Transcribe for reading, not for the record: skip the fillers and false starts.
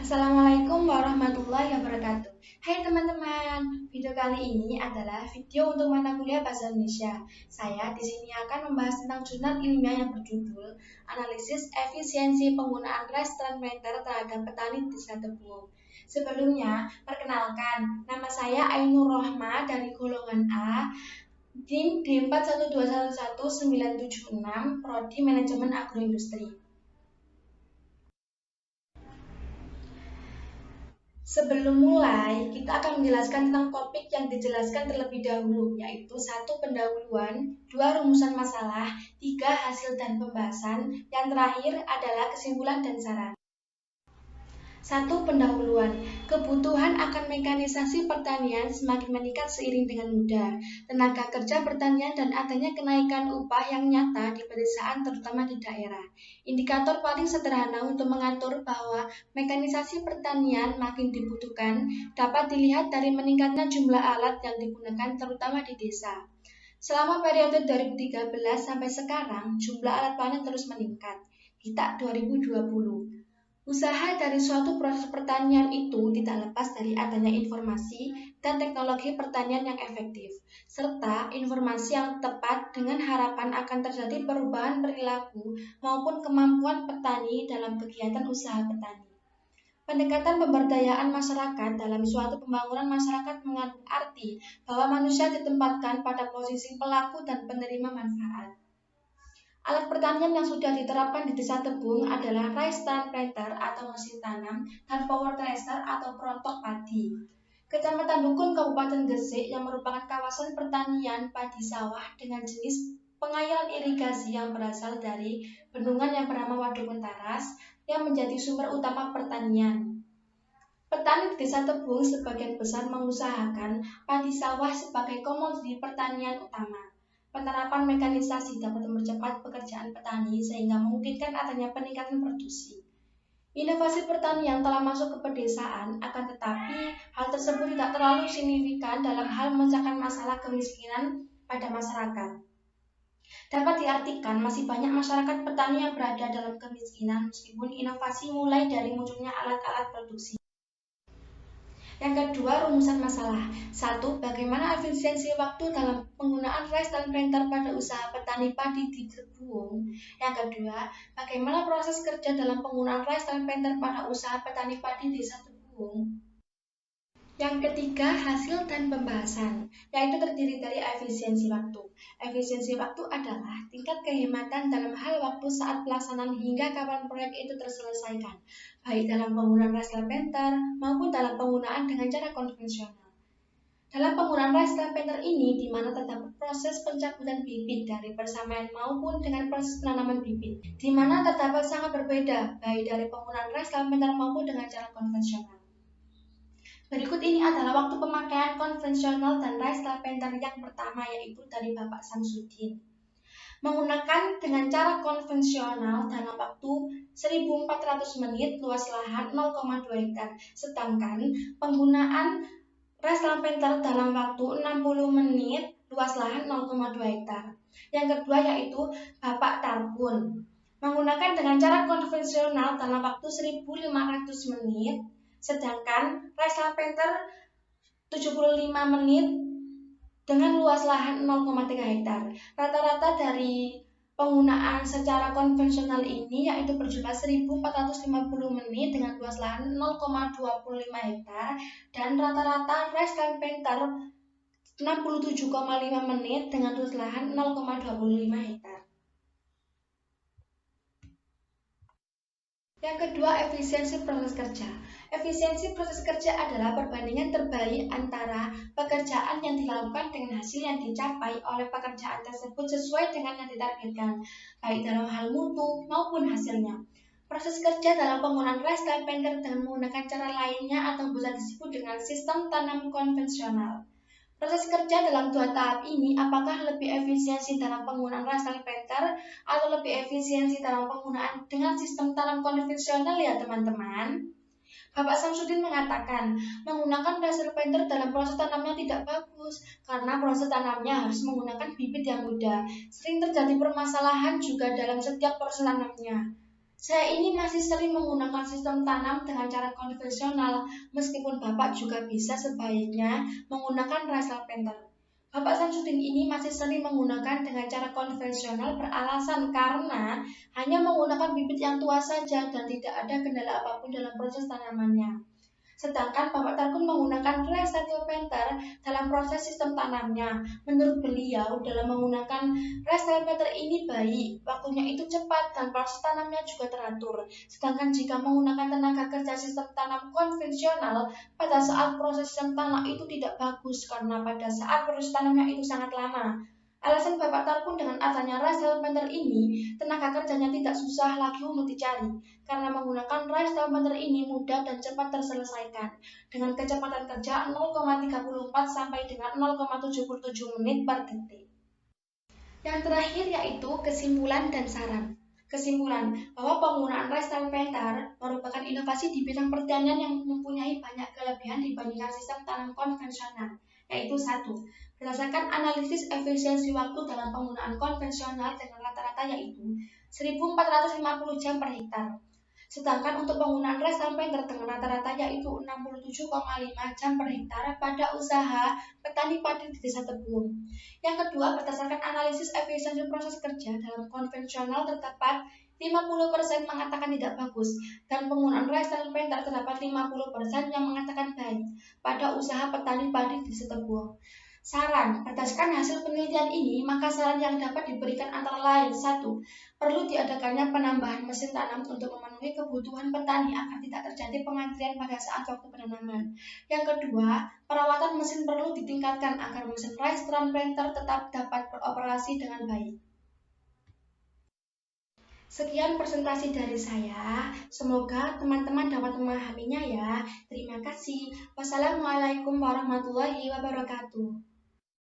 Assalamualaikum warahmatullahi wabarakatuh. Hai teman-teman, video kali ini adalah video untuk mata kuliah Bahasa Indonesia. Saya di sini akan membahas tentang jurnal ilmiah yang berjudul Analisis Efisiensi Penggunaan Rice Transplanter terhadap Petani Desa Tebung. Sebelumnya, perkenalkan, nama saya Ainur Rohma dari golongan A, NIM D41211976, Prodi Manajemen Agroindustri. Sebelum mulai, kita akan menjelaskan tentang topik yang dijelaskan terlebih dahulu, yaitu 1. Pendahuluan, 2. Rumusan masalah, 3. Hasil dan pembahasan, yang terakhir adalah kesimpulan dan saran. 1. Pendahuluan. Kebutuhan akan mekanisasi pertanian semakin meningkat seiring dengan mudah tenaga kerja pertanian dan adanya kenaikan upah yang nyata di pedesaan terutama di daerah. Indikator paling sederhana untuk mengatur bahwa mekanisasi pertanian makin dibutuhkan dapat dilihat dari meningkatnya jumlah alat yang digunakan terutama di desa. Selama periode 2013 sampai sekarang, jumlah alat panen terus meningkat. Kita 2020. Usaha dari suatu proses pertanian itu tidak lepas dari adanya informasi dan teknologi pertanian yang efektif, serta informasi yang tepat dengan harapan akan terjadi perubahan perilaku maupun kemampuan petani dalam kegiatan usaha petani. Pendekatan pemberdayaan masyarakat dalam suatu pembangunan masyarakat mengandung arti bahwa manusia ditempatkan pada posisi pelaku dan penerima manfaat. Alat pertanian yang sudah diterapkan di Desa Tebung adalah rice transplanter atau mesin tanam dan power thresher atau perontok padi. Kecamatan Dukun, Kabupaten Gresik yang merupakan kawasan pertanian padi sawah dengan jenis pengairan irigasi yang berasal dari bendungan yang bernama Waduk Mentaras yang menjadi sumber utama pertanian. Petani di Desa Tebung sebagian besar mengusahakan padi sawah sebagai komoditi pertanian utama. Penerapan mekanisasi dapat mempercepat pekerjaan petani sehingga memungkinkan adanya peningkatan produksi. Inovasi pertanian telah masuk ke pedesaan, akan tetapi hal tersebut tidak terlalu signifikan dalam hal memecahkan masalah kemiskinan pada masyarakat. Dapat diartikan masih banyak masyarakat petani yang berada dalam kemiskinan meskipun inovasi mulai dari munculnya alat-alat produksi. Yang kedua, rumusan masalah. 1. Bagaimana efisiensi waktu dalam penggunaan rice transplanter pada usaha petani padi di Tebung. Yang kedua, bagaimana proses kerja dalam penggunaan rice transplanter pada usaha petani padi desa Tebung. Yang ketiga, hasil dan pembahasan, yaitu terdiri dari efisiensi waktu. Efisiensi waktu adalah tingkat kehematan dalam hal waktu saat pelaksanaan hingga kapan proyek itu terselesaikan, baik dalam penggunaan rice transplanter maupun dalam penggunaan dengan cara konvensional. Dalam penggunaan rice transplanter ini, di mana terdapat proses pencabutan bibit dari persamaan maupun dengan proses penanaman bibit, di mana terdapat sangat berbeda, baik dari penggunaan rice transplanter maupun dengan cara konvensional. Berikut ini adalah waktu pemakaian konvensional dan rice transplanter yang pertama, yaitu dari Bapak Samsudin. Menggunakan dengan cara konvensional dalam waktu 1400 menit, luas lahan 0,2 hektar. Sedangkan penggunaan rice transplanter dalam waktu 60 menit, luas lahan 0,2 hektar. Yang kedua yaitu Bapak Tarbun. Menggunakan dengan cara konvensional dalam waktu 1500 menit, sedangkan rice transplanter 75 menit dengan luas lahan 0,3 hektar. Rata-rata dari penggunaan secara konvensional ini yaitu berjumlah 1450 menit dengan luas lahan 0,25 hektar dan rata-rata rice transplanter 67,5 menit dengan luas lahan 0,25 hektar. Yang kedua, efisiensi proses kerja. Efisiensi proses kerja adalah perbandingan terbalik antara pekerjaan yang dilakukan dengan hasil yang dicapai oleh pekerjaan tersebut sesuai dengan yang ditargetkan, baik dalam hal mutu maupun hasilnya. Proses kerja dalam penggunaan rice transplanter dengan menggunakan cara lainnya atau bisa disebut dengan sistem tanam konvensional. Proses kerja dalam dua tahap ini apakah lebih efisiensi dalam penggunaan rice transplanter atau lebih efisiensi dalam penggunaan dengan sistem tanam konvensional ya teman-teman? Bapak Samsudin mengatakan, menggunakan rice transplanter dalam proses tanamnya tidak bagus karena proses tanamnya harus menggunakan bibit yang mudah. Sering terjadi permasalahan juga dalam setiap proses tanamnya. Saya ini masih sering menggunakan sistem tanam dengan cara konvensional, meskipun Bapak juga bisa sebaiknya menggunakan rice planter. Bapak Samsudin ini masih sering menggunakan dengan cara konvensional beralasan karena hanya menggunakan bibit yang tua saja dan tidak ada kendala apapun dalam proses tanamannya. Sedangkan Bapak Tarkun menggunakan rice planter dalam proses sistem tanamnya. Menurut beliau, dalam menggunakan rice planter ini baik, waktunya itu cepat dan proses tanamnya juga teratur. Sedangkan jika menggunakan tenaga kerja sistem tanam konvensional, pada saat proses sistem tanam itu tidak bagus karena pada saat proses tanamnya itu sangat lama. Alasan Bapak Tarkun dengan adanya rice planter ini, tenaga kerjanya tidak susah lagi untuk dicari, karena menggunakan rice planter ini mudah dan cepat terselesaikan, dengan kecepatan kerja 0,34 sampai dengan 0,77 menit per detik. Yang terakhir yaitu kesimpulan dan saran. Kesimpulan bahwa penggunaan rice planter merupakan inovasi di bidang pertanian yang mempunyai banyak kelebihan dibandingkan sistem tanam konvensional, yaitu satu, berdasarkan analisis efisiensi waktu dalam penggunaan konvensional dengan rata-rata yaitu 1.450 jam per hektar. Sedangkan untuk penggunaan rice planter dengan rata-rata yaitu 67,5 jam per hektar pada usaha petani padi di Desa Tebuung. Yang kedua, berdasarkan analisis efisiensi proses kerja dalam konvensional terdapat 50% mengatakan tidak bagus, dan penggunaan rice planter terdapat 50% yang mengatakan baik pada usaha petani padi di Desa Tebuung. Saran, berdasarkan hasil penelitian ini, maka saran yang dapat diberikan antara lain, 1. Perlu diadakannya penambahan mesin tanam untuk memenuhi kebutuhan petani agar tidak terjadi pengantrian pada saat waktu penanaman. Yang kedua, perawatan mesin perlu ditingkatkan agar mesin rice planter tetap dapat beroperasi dengan baik. Sekian presentasi dari saya, semoga teman-teman dapat memahaminya ya. Terima kasih. Wassalamualaikum warahmatullahi wabarakatuh.